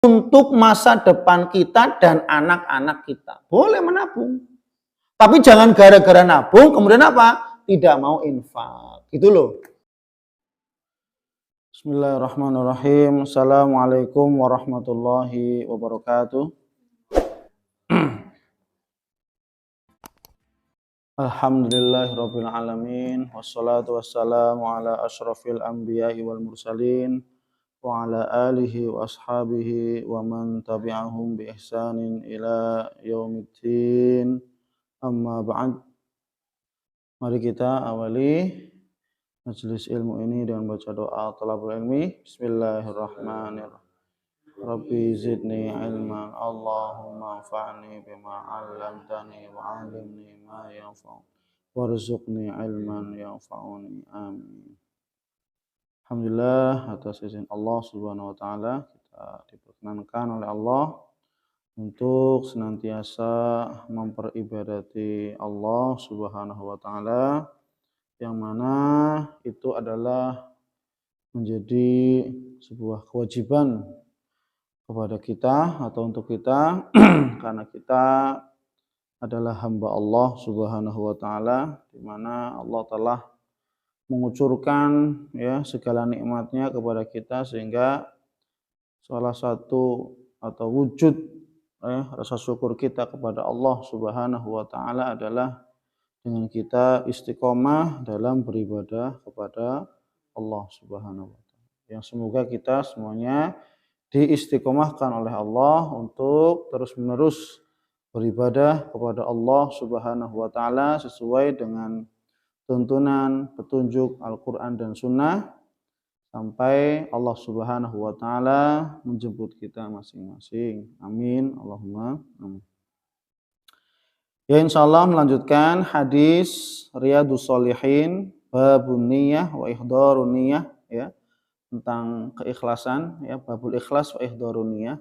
untuk masa depan kita dan anak-anak kita. Boleh menabung. Tapi jangan gara-gara nabung kemudian apa? Tidak mau infak. Gitu loh. Bismillahirrahmanirrahim. Assalamualaikum warahmatullahi wabarakatuh. Alhamdulillahirabbil alamin. Wassalatu wassalamu ala asyrafil anbiya'i wal mursalin. Wa ala alihi wa ashabihi wa man tabi'ahum bi ihsanin ila yaumiddin. Amma ba'd. Mari kita awali majelis ilmu ini dengan baca doa thalabul ilmi. Bismillahirrahmanirrahim. Rabbi zidni ilman, Allahumma anfa'ni bima 'allamtani wa 'allimni ma yanfa'uni warzuqni ilman yanfa'uni. Amin. Alhamdulillah, atas izin Allah Subhanahu wa taala kita diperkenankan oleh Allah untuk senantiasa memperibadati Allah Subhanahu wa taala, yang mana itu adalah menjadi sebuah kewajiban kepada kita atau untuk kita karena kita adalah hamba Allah Subhanahu wa taala, di mana Allah telah mengucurkan ya segala nikmatnya kepada kita, sehingga salah satu atau wujud rasa syukur kita kepada Allah Subhanahu wa taala adalah dengan kita istiqomah dalam beribadah kepada Allah Subhanahu wa taala. Yang semoga kita semuanya diistiqomahkan oleh Allah untuk terus-menerus beribadah kepada Allah Subhanahu wa taala sesuai dengan tuntunan petunjuk Al-Qur'an dan Sunnah sampai Allah Subhanahu wa taala menjemput kita masing-masing. Amin. Allahumma amin. Ya, insyaallah melanjutkan hadis Riyadhus Shalihin babun niyah wa ihdharun niyah, ya, tentang keikhlasan, ya, babul ikhlas wa ihdharun niyah.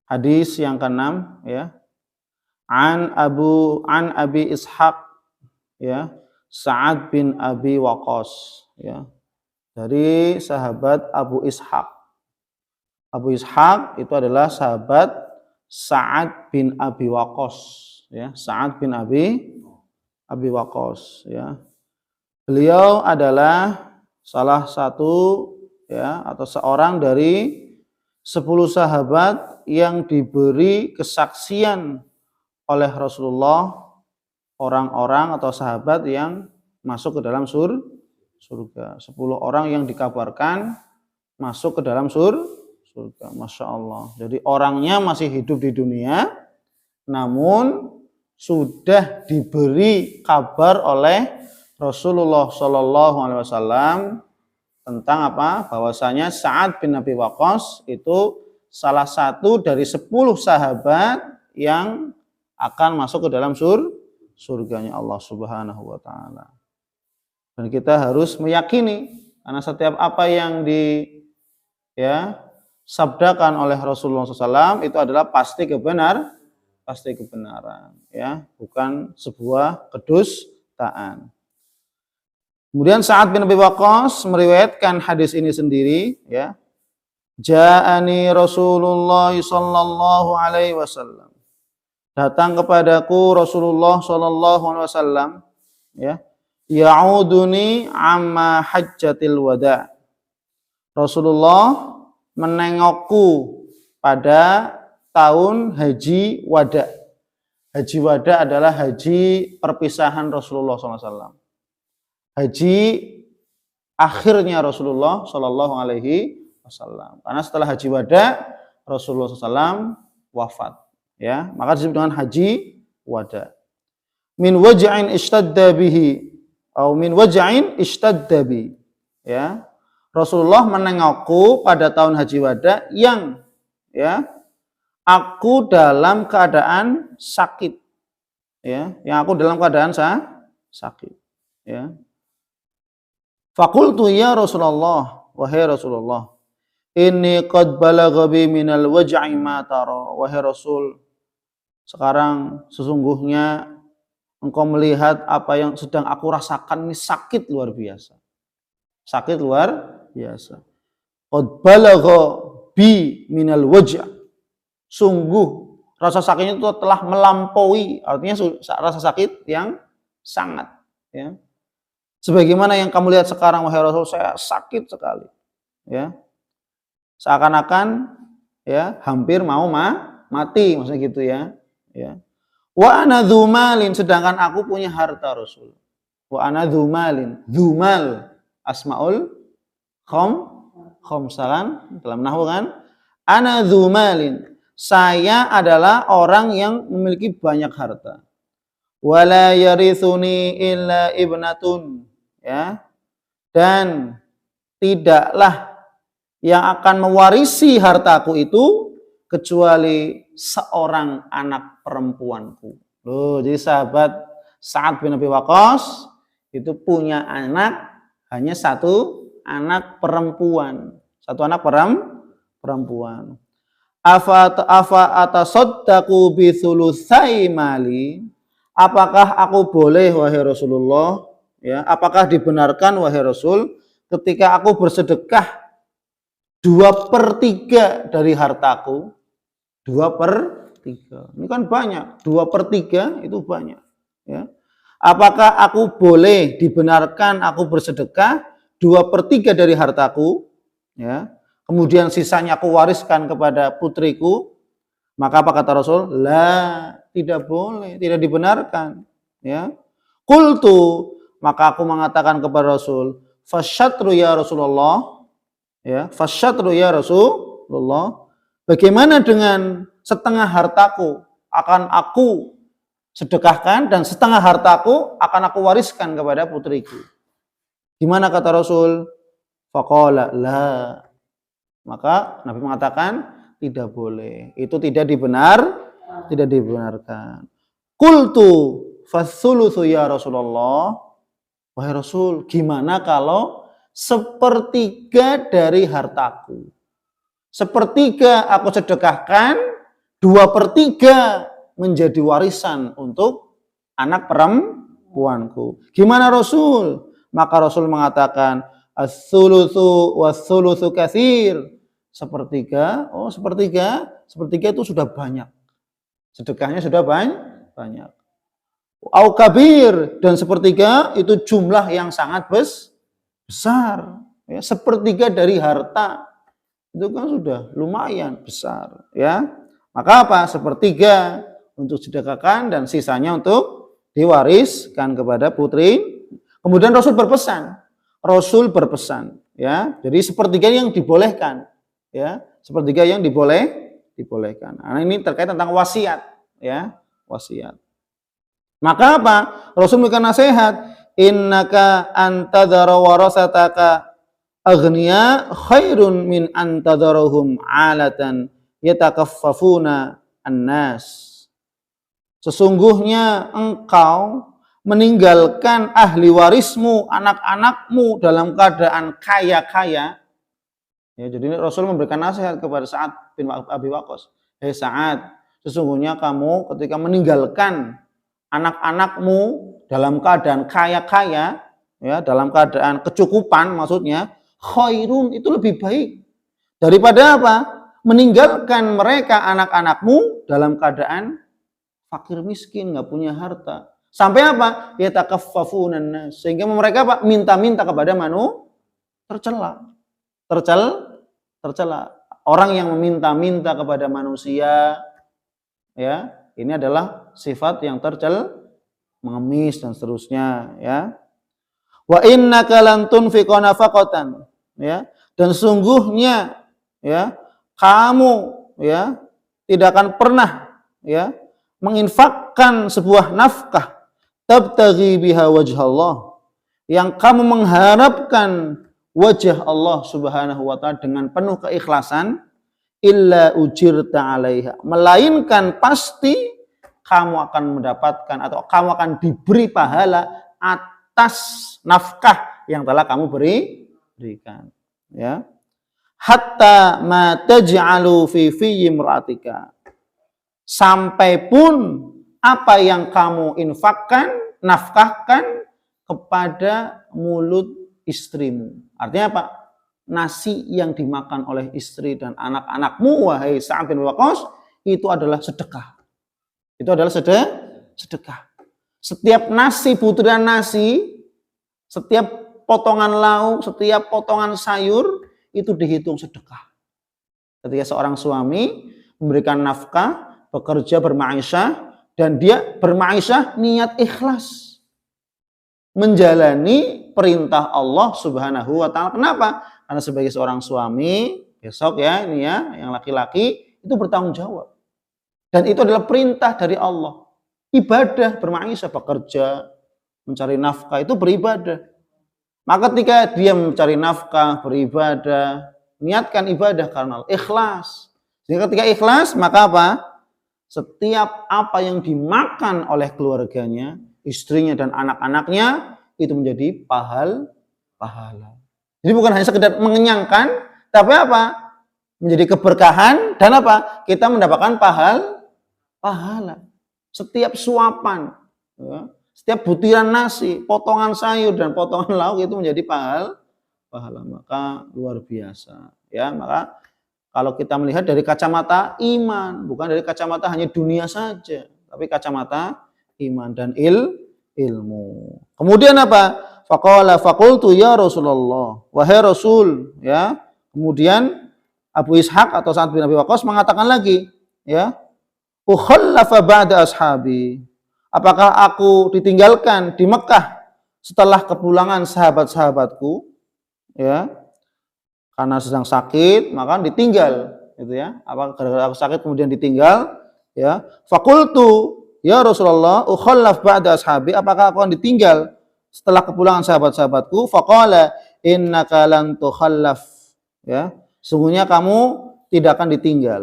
Hadis yang ke-6, ya. An Abi Ishaq, ya, Sa'ad bin Abi Waqqas, ya, dari sahabat Abu Ishaq. Abu Ishaq itu adalah sahabat Sa'ad bin Abi Waqqas, ya, Sa'ad bin Abi Waqqas, ya. Beliau adalah salah satu, ya, atau seorang dari 10 sahabat yang diberi kesaksian oleh Rasulullah, orang-orang atau sahabat yang masuk ke dalam surga. 10 orang yang dikabarkan masuk ke dalam surga. Masya Allah. Jadi orangnya masih hidup di dunia, namun sudah diberi kabar oleh Rasulullah Shallallahu Alaihi Wasallam tentang apa? Bahwasanya Sa'ad bin Abi Waqqas itu salah satu dari 10 sahabat yang akan masuk ke dalam surganya Allah Subhanahu wa taala. Dan kita harus meyakini, karena setiap apa yang sabdakan oleh Rasulullah SAW itu adalah pasti kebenaran, ya, bukan sebuah kedustaan. Kemudian Sa'ad bin Abi Waqqas meriwayatkan hadis ini sendiri, ya. Ja'ani Rasulullah sallallahu alaihi wasallam. Datang kepadaku Rasulullah sallallahu alaihi wasallam, ya. Ya'uduni amma hajjatil wada. Rasulullah menengokku pada tahun haji wada. Haji wada adalah haji perpisahan Rasulullah sallallahu alaihi wasallam. Haji akhirnya Rasulullah sallallahu alaihi wasallam. Karena setelah haji wada Rasulullah SAW wafat, ya, maka disebut dengan haji wada. Min waj'in ishtadda bihi atau min waj'in ishtadda bi, ya. Rasulullah menengokku pada tahun haji wada yang, ya, aku dalam keadaan sakit, ya, yang aku dalam keadaan sakit, ya. Faqultu ya Rasulullah, wahai Rasulullah, inni qad balagha bi minal waj'i ma tara. Wahai Rasul, sekarang sesungguhnya engkau melihat apa yang sedang aku rasakan ini sakit luar biasa. Sakit luar biasa. Qad balagha bi minal wajah. Sungguh rasa sakitnya itu telah melampaui, artinya rasa sakit yang sangat, ya. Sebagaimana yang kamu lihat sekarang, wahai Rasul, saya sakit sekali, ya. Seakan-akan ya hampir mau mati, maksudnya gitu ya. Ya. Wa ana dzumalin, sedangkan aku punya harta, Rasul. Wa ana dzumalin, dzumal asmaul khamsalan dalam nahwu kan. Ana dzumalin, saya adalah orang yang memiliki banyak harta. Wala yarithuni illa ibnatun, ya. Dan tidaklah yang akan mewarisi hartaku itu kecuali seorang anak perempuanku. Loh, jadi sahabat Sa'ad bin Abi Waqqas itu punya anak, hanya satu anak perempuan. Satu anak perempuan. Afa atasaddaqu bi thulutsai mali? Apakah aku boleh, wahai Rasulullah, ya, apakah dibenarkan, wahai Rasul, ketika aku bersedekah 2/3 dari hartaku? 2/3. Ini kan banyak. 2/3 itu banyak. Ya. Apakah aku boleh dibenarkan aku bersedekah 2/3 dari hartaku? Ya. Kemudian sisanya aku wariskan kepada putriku? Maka apa kata Rasul? La, tidak boleh, tidak dibenarkan. Ya. Qultu, maka aku mengatakan kepada Rasul, fasyatru ya Rasulullah. Ya, fasyatru ya Rasulullah. Bagaimana dengan setengah hartaku akan aku sedekahkan dan setengah hartaku akan aku wariskan kepada putriku? Gimana kata Rasul? Faqala la. Maka Nabi mengatakan tidak boleh. Itu tidak dibenarkan. Qultu fathulutsu ya Rasulullah. Wahai Rasul, gimana kalau 1/3 dari hartaku? 1/3 aku sedekahkan, 2/3 menjadi warisan untuk anak perempuanku. Gimana Rasul? Maka Rasul mengatakan, as-sulutsu was-sulutsu katsir. 1/3, oh 1/3 itu sudah banyak. Sedekahnya sudah banyak. Au kabir, dan 1/3 itu jumlah yang sangat besar. Ya, 1/3 dari harta itu kan sudah lumayan besar, ya. Maka apa? 1/3 untuk sedekahkan dan sisanya untuk diwariskan kepada putri. Kemudian Rasul berpesan, ya. Jadi 1/3 yang dibolehkan, ya. 1/3 yang dibolehkan. Nah, ini terkait tentang wasiat, ya, wasiat. Maka apa? Rasul memberikan nasihat, innaka antadzara warasataka aghniya khairun min antadzarahum alatan yatakaffafuna annas. Sesungguhnya engkau meninggalkan ahli warismu, anak-anakmu dalam keadaan kaya-kaya. Ya, jadi Rasul memberikan nasihat kepada Sa'ad bin Abi Waqqas. Hei Sa'ad, sesungguhnya kamu ketika meninggalkan anak-anakmu dalam keadaan kaya-kaya, ya, dalam keadaan kecukupan, maksudnya khairun, itu lebih baik daripada apa? Meninggalkan mereka anak-anakmu dalam keadaan fakir miskin, nggak punya harta. Sampai apa? Yatakaffafuna nas, sehingga mereka apa? Minta-minta kepada tercela. Orang yang meminta-minta kepada manusia, ya, ini adalah sifat yang mengemis dan seterusnya, ya. Wa innaka lan tunfiqa nafaqatan, ya. Dan sungguhnya, ya, kamu, ya, tidak akan pernah, ya, menginfakkan sebuah nafkah tabtaghi biha wajhallah, yang kamu mengharapkan wajah Allah Subhanahu wa taala dengan penuh keikhlasan, illa ujirta 'alaiha, melainkan pasti kamu akan mendapatkan atau kamu akan diberi pahala atas nafkah yang telah kamu berikan, ya. Hatta ma taj'alu fi imra'atika, sampai pun apa yang kamu infakkan, nafkahkan kepada mulut istrimu. Artinya apa? nasi yang dimakan oleh istri dan anak-anakmu, wahai Sa'ad bin Waqqas, itu adalah sedekah. Itu adalah sedekah. Setiap nasi, butiran nasi, setiap potongan lauk, setiap potongan sayur, itu dihitung sedekah. Ketika seorang suami memberikan nafkah, bekerja, berma'isyah, dan dia berma'isyah niat ikhlas menjalani perintah Allah Subhanahu wa Ta'ala. Kenapa? Karena sebagai seorang suami, besok ya ini ya, yang laki-laki itu bertanggung jawab. Dan itu adalah perintah dari Allah. Ibadah, berma'isyah, bekerja, mencari nafkah itu beribadah. Maka ketika dia mencari nafkah, beribadah, niatkan ibadah karena Allah, ikhlas. Jadi ketika ikhlas, maka apa? Setiap apa yang dimakan oleh keluarganya, istrinya dan anak-anaknya, itu menjadi pahala. Jadi bukan hanya sekedar mengenyangkan, tapi apa? Menjadi keberkahan dan apa? Kita mendapatkan pahala. Setiap suapan, ya, setiap butiran nasi, potongan sayur dan potongan lauk itu menjadi pahala. Maka luar biasa. Ya, maka kalau kita melihat dari kacamata iman, bukan dari kacamata hanya dunia saja, tapi kacamata iman dan ilmu. Kemudian apa? Faqultu ya Rasulullah, wahai Rasul, ya. Kemudian Abu Ishaq atau Sa'ad bin Abi Waqqas mengatakan lagi, ya, ukhallafa ba'da ashabi. Apakah aku ditinggalkan di Mekah setelah kepulangan sahabat-sahabatku, ya? Karena sedang sakit, maka ditinggal, gitu ya. Apa gara-gara aku sakit kemudian ditinggal, ya. Faqultu ya Rasulullah, ukhallaf ba'da ashabi. Apakah aku akan ditinggal setelah kepulangan sahabat-sahabatku? Faqala innaka lan tukhallaf, ya. Sungguhnya kamu tidak akan ditinggal,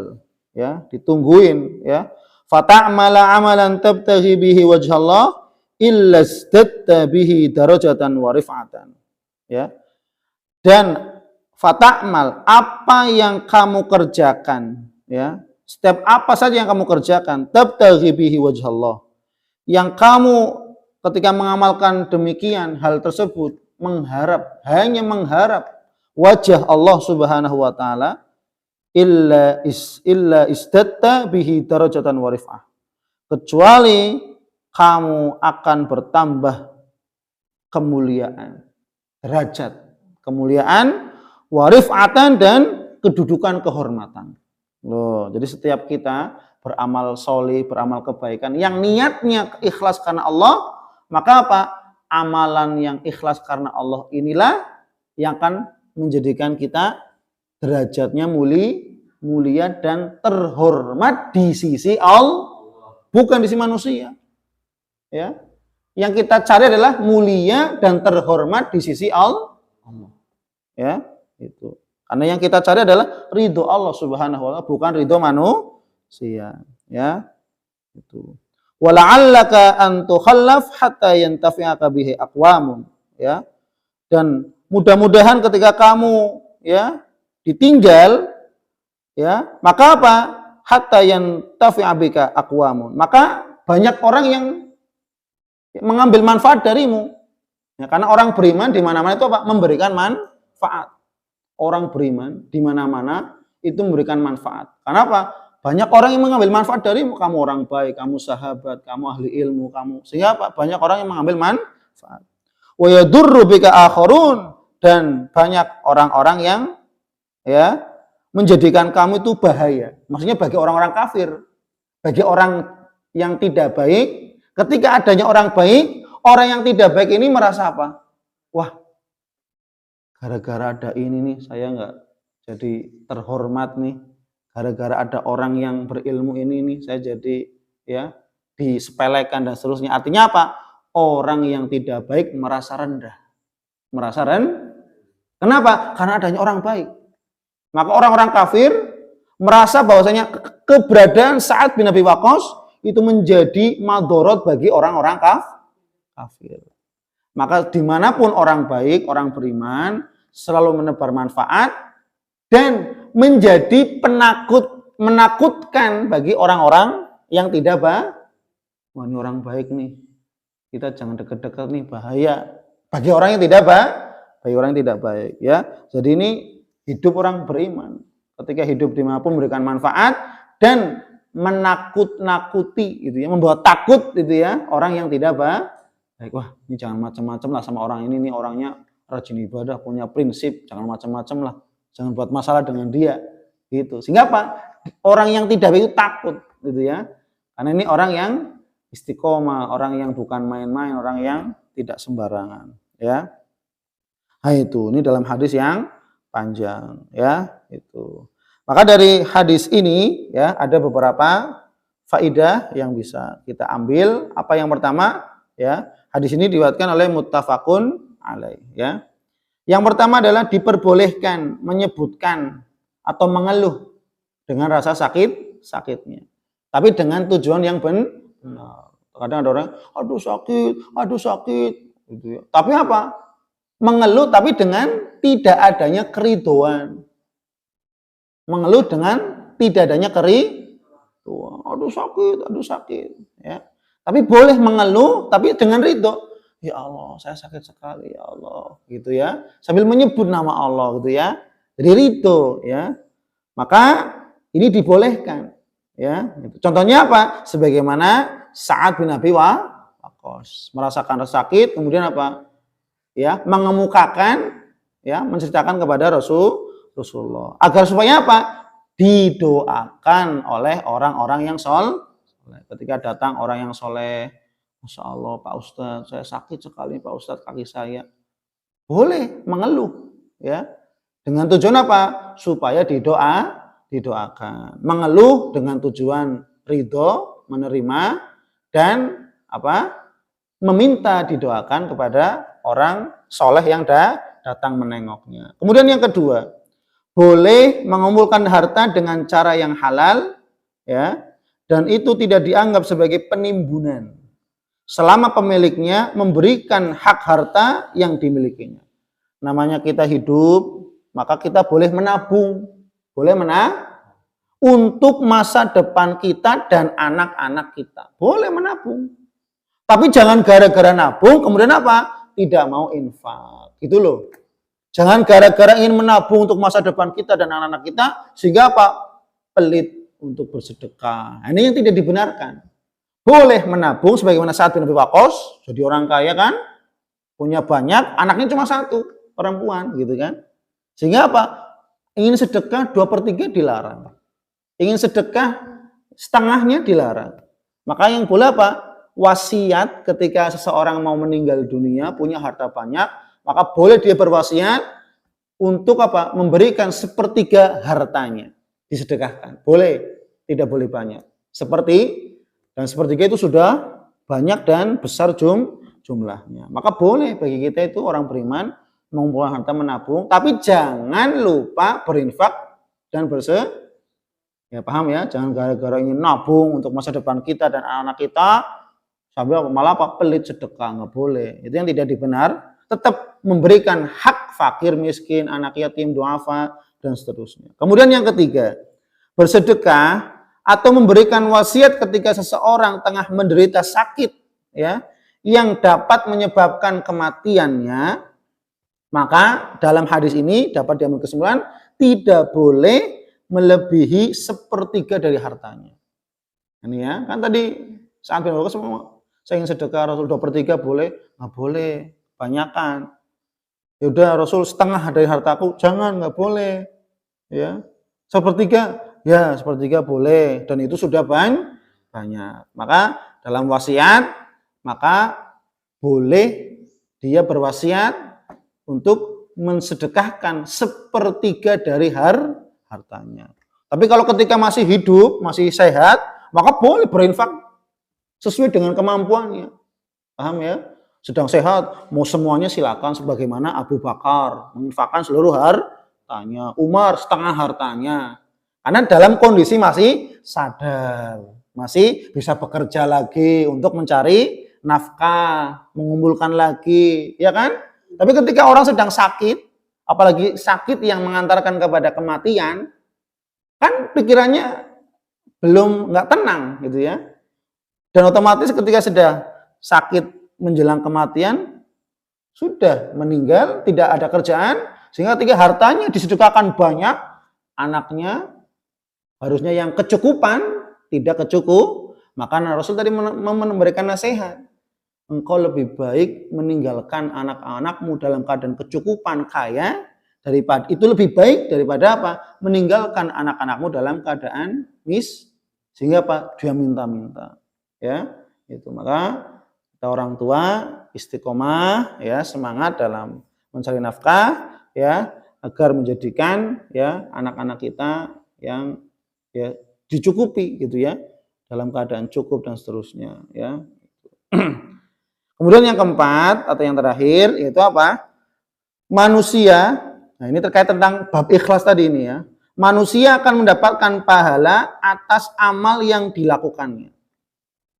ya, ditungguin, ya. Fata'mala amalan tabtaghi bihi wajhallah illa istatta bihi darajatan wa rif'atan, ya. Dan fata'mal, apa yang kamu kerjakan, ya, setiap apa saja yang kamu kerjakan, tabtaghi bihi wajhallah, yang kamu ketika mengamalkan demikian hal tersebut hanya mengharap wajah Allah Subhanahu wa Ta'ala, illa istatta bihi darajatan wa rif'ah, kecuali kamu akan bertambah kemuliaan, derajat kemuliaan, wa rif'atan, dan kedudukan kehormatan. Loh, jadi setiap kita beramal soleh, beramal kebaikan yang niatnya ikhlas karena Allah, maka apa? Amalan yang ikhlas karena Allah inilah yang akan menjadikan kita derajatnya mulia dan terhormat di sisi Allah, bukan di sisi manusia. Ya. Yang kita cari adalah mulia dan terhormat di sisi Allah. Ya, itu. Karena yang kita cari adalah ridho Allah Subhanahu wa Ta'ala, bukan ridho manusia. Ya. Itu. Wala'allaka an tukhallaf hatta yantafi'aka bihi aqwamun, ya. Dan mudah-mudahan ketika kamu, ya, ditinggal, ya, maka apa? Hatta yantafi'a bika aqwamun. Maka banyak orang yang mengambil manfaat darimu. Ya, karena orang beriman di mana-mana itu apa? Memberikan manfaat. Orang beriman di mana-mana itu memberikan manfaat. Kenapa? Banyak orang yang mengambil manfaat darimu. Kamu orang baik, kamu sahabat, kamu ahli ilmu, kamu. Sehingga apa? Banyak orang yang mengambil manfaat. Wa yadurru bika akharun, dan banyak orang-orang yang, ya, menjadikan kamu itu bahaya. Maksudnya bagi orang-orang kafir, bagi orang yang tidak baik. Ketika adanya orang baik, orang yang tidak baik ini merasa apa? Wah, gara-gara ada ini nih, saya nggak jadi terhormat nih. Gara-gara ada orang yang berilmu ini nih, saya jadi, ya, disepelekan dan seterusnya. Artinya apa? Orang yang tidak baik merasa rendah. Merasa rendah. Kenapa? Karena adanya orang baik. Maka orang-orang kafir merasa bahwasanya keberadaan Sa'ad bin Abi Waqqas itu menjadi madorot bagi orang-orang kafir. Maka dimanapun orang baik, orang beriman, selalu menebar manfaat dan menjadi menakutkan bagi orang-orang yang tidak baik. Wah, ini orang baik nih, kita jangan dekat-dekat nih, bahaya. Bagi orang yang tidak bagi orang yang tidak baik, ya. Jadi ini hidup orang beriman. Ketika hidup dimanapun memberikan manfaat dan menakut-nakuti gitu ya, membuat takut gitu ya orang yang tidak baik. Wah, ini jangan macam-macam lah sama orang ini orangnya rajin ibadah, punya prinsip, jangan macam-macam lah. Jangan buat masalah dengan dia gitu. Sehingga apa? Orang yang tidak baik itu takut gitu ya. Karena ini orang yang istiqomah, orang yang bukan main-main, orang yang tidak sembarangan, ya. Nah, ini dalam hadis yang panjang, ya, itu. Maka dari hadis ini ya ada beberapa faidah yang bisa kita ambil. Apa yang pertama? Ya, hadis ini diriwayatkan oleh muttafaqun alaih, ya. Yang pertama adalah diperbolehkan menyebutkan atau mengeluh dengan rasa sakitnya. Tapi dengan tujuan yang benar. Kadang ada orang, aduh sakit, gitu ya. Tapi apa? Mengeluh tapi dengan tidak adanya keriduan. Mengeluh dengan tidak adanya keriduan. Aduh sakit, ya. Tapi boleh mengeluh tapi dengan ridho. Ya Allah, saya sakit sekali ya Allah, gitu ya. Sambil menyebut nama Allah gitu ya. Jadi ridho ya. Maka ini dibolehkan ya. Contohnya apa? Sebagaimana Sa'ad bin Abi Waqqas merasakan rasa sakit, kemudian apa? Ya, mengemukakan ya, menceritakan kepada Rasulullah. Agar supaya apa? Didoakan oleh orang-orang yang soleh. Ketika datang orang yang soleh, Masya Allah Pak Ustadz, saya sakit sekali Pak Ustadz kaki saya. Boleh mengeluh ya. Dengan tujuan apa? Supaya didoakan. Mengeluh dengan tujuan ridho, menerima dan apa? Meminta didoakan kepada orang soleh yang datang menengoknya. Kemudian yang kedua, boleh mengumpulkan harta dengan cara yang halal ya. Dan itu tidak dianggap sebagai penimbunan selama pemiliknya memberikan hak harta yang dimilikinya. Namanya kita hidup, maka kita boleh menabung. Boleh untuk masa depan kita dan anak-anak kita. Boleh menabung. Tapi jangan gara-gara nabung, kemudian apa? Tidak mau infak. Gitu loh. Jangan gara-gara ingin menabung untuk masa depan kita dan anak-anak kita, sehingga apa? Pelit untuk bersedekah. Ini yang tidak dibenarkan. Boleh menabung sebagaimana Sa'ad bin Abi Waqqas, jadi orang kaya kan, punya banyak, anaknya cuma satu, perempuan gitu kan. Sehingga apa? Ingin sedekah 2/3 dilarang. Ingin sedekah setengahnya dilarang. Maka yang boleh apa? Wasiat ketika seseorang mau meninggal dunia, punya harta banyak, maka boleh dia berwasiat untuk apa? Memberikan 1/3 hartanya disedekahkan. Boleh, tidak boleh banyak. Dan 1/3 itu sudah banyak dan besar jumlahnya. Maka boleh bagi kita itu orang beriman mengumpulkan harta menabung, tapi jangan lupa berinfak dan ya paham ya, jangan gara-gara ingin nabung untuk masa depan kita dan anak-anak kita sampai malah pelit sedekah, nggak boleh. Itu yang tidak dibenar. Tetap memberikan hak fakir, miskin, anak yatim, duafa dan seterusnya. Kemudian yang ketiga, bersedekah atau memberikan wasiat ketika seseorang tengah menderita sakit ya yang dapat menyebabkan kematiannya, maka dalam hadis ini dapat diambil kesimpulan tidak boleh melebihi 1/3 dari hartanya. Ini ya, kan tadi Sa'ad bin Abi Waqqas saya ingin sedekah, Rasul 2/3 boleh? Nggak boleh, banyakan. Ya udah Rasul setengah dari hartaku, jangan, nggak boleh. Ya, 1/3 ya 1/3 boleh, dan itu sudah banyak. Maka dalam wasiat, maka boleh dia berwasiat untuk mensedekahkan 1/3 dari hartanya. Tapi kalau ketika masih hidup, masih sehat, maka boleh berinfak sesuai dengan kemampuannya. Paham ya? Sedang sehat, mau semuanya silakan, sebagaimana Abu Bakar menginfakkan seluruh hartanya, Umar setengah hartanya. Karena dalam kondisi masih sadar, masih bisa bekerja lagi untuk mencari nafkah, mengumpulkan lagi, ya kan? Tapi ketika orang sedang sakit, apalagi sakit yang mengantarkan kepada kematian, kan pikirannya nggak tenang gitu ya. Dan otomatis ketika sudah sakit menjelang kematian, Sudah meninggal, tidak ada kerjaan, sehingga ketika hartanya disedekahkan banyak, anaknya harusnya yang kecukupan, tidak kecukup, maka Rasul tadi memberikan nasihat. Engkau lebih baik meninggalkan anak-anakmu dalam keadaan kecukupan kaya, daripada itu lebih baik daripada apa? Meninggalkan anak-anakmu dalam keadaan sehingga apa? Dia minta-minta. Ya, itu. Maka kita orang tua istiqomah, ya, semangat dalam mencari nafkah, ya, agar menjadikan, ya, anak-anak kita yang, ya, dicukupi gitu, ya, dalam keadaan cukup dan seterusnya, ya. Kemudian yang keempat atau yang terakhir yaitu apa? Manusia. Nah, ini terkait tentang bab ikhlas tadi ini, ya. Manusia akan mendapatkan pahala atas amal yang dilakukannya.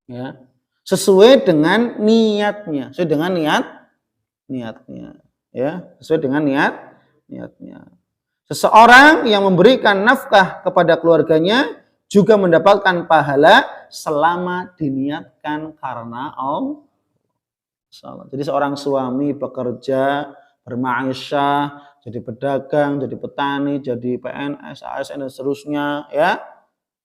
Ya. Sesuai dengan niatnya, sesuai dengan niatnya, ya, sesuai dengan niatnya. Seseorang yang memberikan nafkah kepada keluarganya juga mendapatkan pahala selama diniatkan karena Allah. Jadi seorang suami bekerja, bermaisha, jadi pedagang, jadi petani, jadi PNS, ASN dan seterusnya, ya.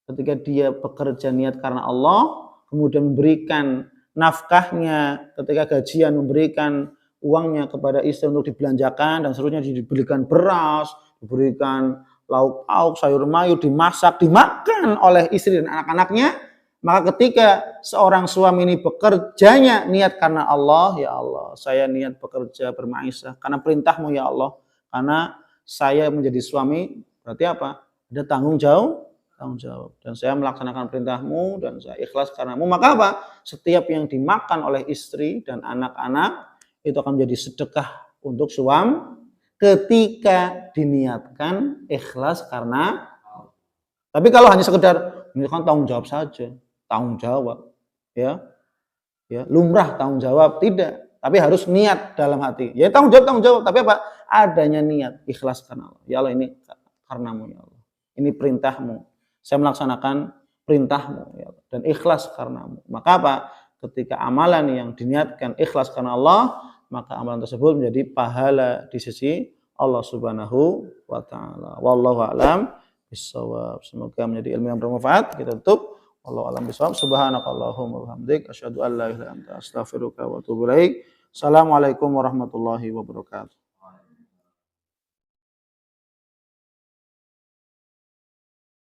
Ketika dia bekerja niat karena Allah, kemudian memberikan nafkahnya, ketika gajian memberikan uangnya kepada istri untuk dibelanjakan dan seterusnya, diberikan beras, diberikan lauk pauk, sayur mayur, dimasak, dimakan oleh istri dan anak-anaknya. Maka ketika seorang suami ini bekerjanya niat karena Allah, ya Allah, saya niat bekerja bermaisha karena perintahmu ya Allah, karena saya menjadi suami, berarti apa? Ada tanggung jawab, dan saya melaksanakan perintahmu dan saya ikhlas karenamu. Maka apa? Setiap yang dimakan oleh istri dan anak-anak itu akan menjadi sedekah untuk suami ketika diniatkan ikhlas karena. Tapi kalau hanya sekedar ini kan tanggung jawab saja, tanggung jawab, ya, lumrah tanggung jawab, tidak, tapi harus niat dalam hati. Ya tanggung jawab, tapi apa? Adanya niat, ikhlas karena Allah. Ya Allah, ini karenamu ya Allah, ini perintahmu, saya melaksanakan perintahmu ya Allah, dan ikhlas karenamu. Maka apa? Ketika amalan yang diniatkan ikhlas karena Allah, maka amalan tersebut menjadi pahala di sisi Allah Subhanahu wa taala. Wallahu a'lam bishawab. Semoga menjadi ilmu yang bermanfaat. Kita tutup. Wallahu a'lam bishawab. Subhanakallahumma wa bihamdik asyhadu an la ilaha illa anta astaghfiruka wa atubu ilaik. Assalamualaikum warahmatullahi wabarakatuh.